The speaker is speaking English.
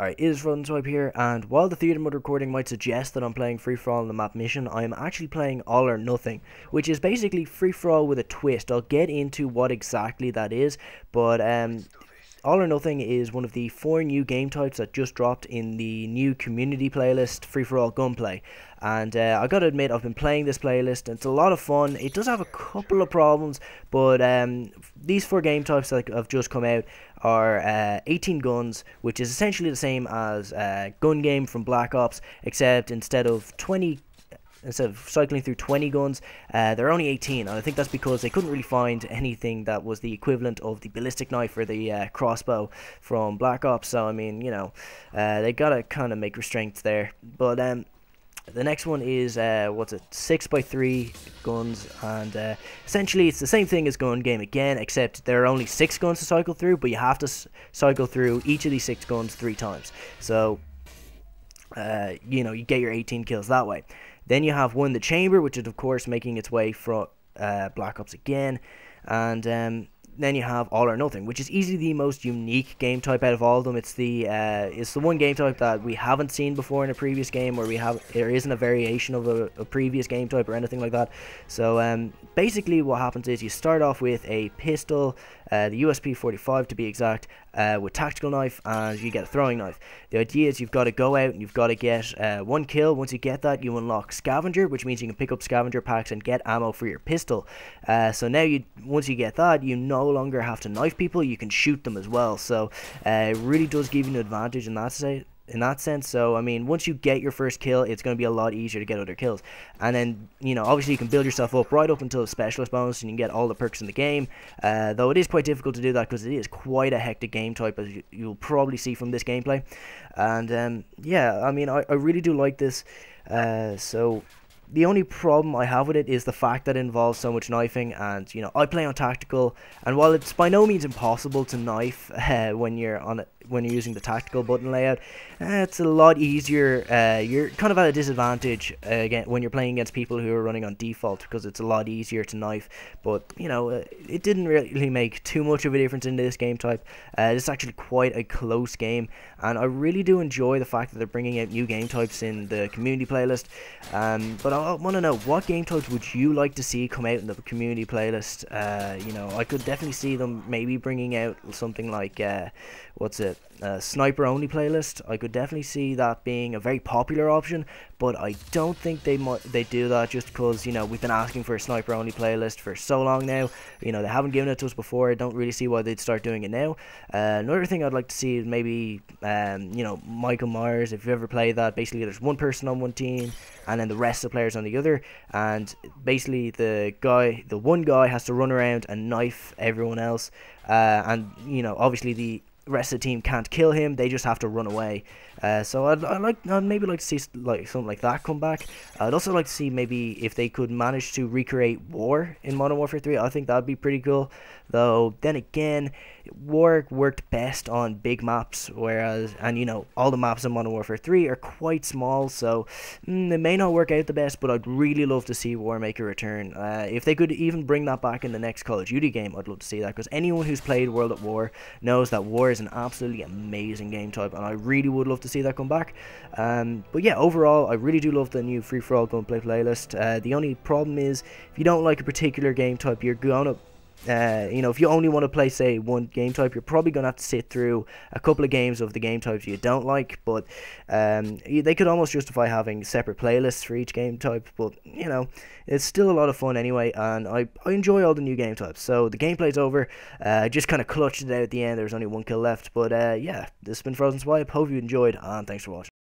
Alright, it is FrOzenSwipe here, and while the theatre mode recording might suggest that I'm playing free-for-all on the map Mission, I am actually playing All or Nothing, which is basically free-for-all with a twist. I'll get into what exactly that is, but All or Nothing is one of the 4 new game types that just dropped in the new community playlist, free-for-all Gunplay. And I gotta admit, I've been playing this playlist, and it's a lot of fun. It does have a couple of problems, but these 4 game types that have just come out are 18 guns, which is essentially the same as Gun Game from Black Ops, except instead of cycling through 20 guns, they're only 18, and I think that's because they couldn't really find anything that was the equivalent of the ballistic knife or the crossbow from Black Ops. So I mean, you know, they gotta kind of make restraints there. But the next one is 6x3 guns, and essentially it's the same thing as Gun Game again, except there are only 6 guns to cycle through, but you have to cycle through each of these 6 guns 3 times. So you know, you get your 18 kills that way. Then you have One the Chamber, which is of course making its way from Black Ops again, and then you have All or Nothing, which is easily the most unique game type out of all of them. It's the one game type that we haven't seen before in a previous game, or there isn't a variation of a previous game type or anything like that. So basically what happens is you start off with a pistol, the USP-45 to be exact, with tactical knife, and you get a throwing knife. The idea is you've got to go out and you've got to get 1 kill. Once you get that, you unlock Scavenger, which means you can pick up scavenger packs and get ammo for your pistol. So now once you get that, you no longer have to knife people, you can shoot them as well. So it really does give you an advantage in that sense. So I mean, once you get your first kill, it's going to be a lot easier to get other kills. And then, you know, obviously you can build yourself up right up until a specialist bonus, and you can get all the perks in the game, though it is quite difficult to do that because it is quite a hectic game type, as you'll probably see from this gameplay. And yeah, I mean, I really do like this. So the only problem I have with it is the fact that it involves so much knifing, and you know, I play on tactical, and while it's by no means impossible to knife when you're using the tactical button layout, it's a lot easier. You're kind of at a disadvantage again when you're playing against people who are running on default, because it's a lot easier to knife. But you know, it didn't really make too much of a difference in this game type. It's actually quite a close game, and I really do enjoy the fact that they're bringing out new game types in the community playlist. But I want to know, what game types would you like to see come out in the community playlist? You know, I could definitely see them maybe bringing out something like sniper only playlist. I could definitely see that being a very popular option, but I don't think they do that, just because, you know, we've been asking for a sniper only playlist for so long now. You know, they haven't given it to us before. I don't really see why they'd start doing it now. Another thing I'd like to see is maybe you know, Michael Myers. If you've ever played that, basically there's one person on one team and then the rest of the players on the other, and basically the one guy has to run around and knife everyone else, and you know, obviously the rest of the team can't kill him, they just have to run away. So I'd maybe like to see like something like that come back. I'd also like to see maybe if they could manage to recreate War in Modern Warfare 3. I think that'd be pretty cool. Though then again, War worked best on big maps, and you know, all the maps in Modern Warfare 3 are quite small, so it may not work out the best. But I'd really love to see War make a return. If they could even bring that back in the next Call of Duty game, I'd love to see that, because anyone who's played World at War knows that War is an absolutely amazing game type, and I really would love to see that come back. But yeah, overall, I really do love the new free-for-all Gunplay playlist. The only problem is, if you don't like a particular game type, you're gonna you know, if you only want to play, say, one game type, you're probably going to have to sit through a couple of games of the game types you don't like. But they could almost justify having separate playlists for each game type. But, you know, it's still a lot of fun anyway, and I enjoy all the new game types. So the gameplay's over. Just kind of clutched it out at the end. There's only 1 kill left. But yeah, this has been FrOzenSwipe. Hope you enjoyed, and thanks for watching.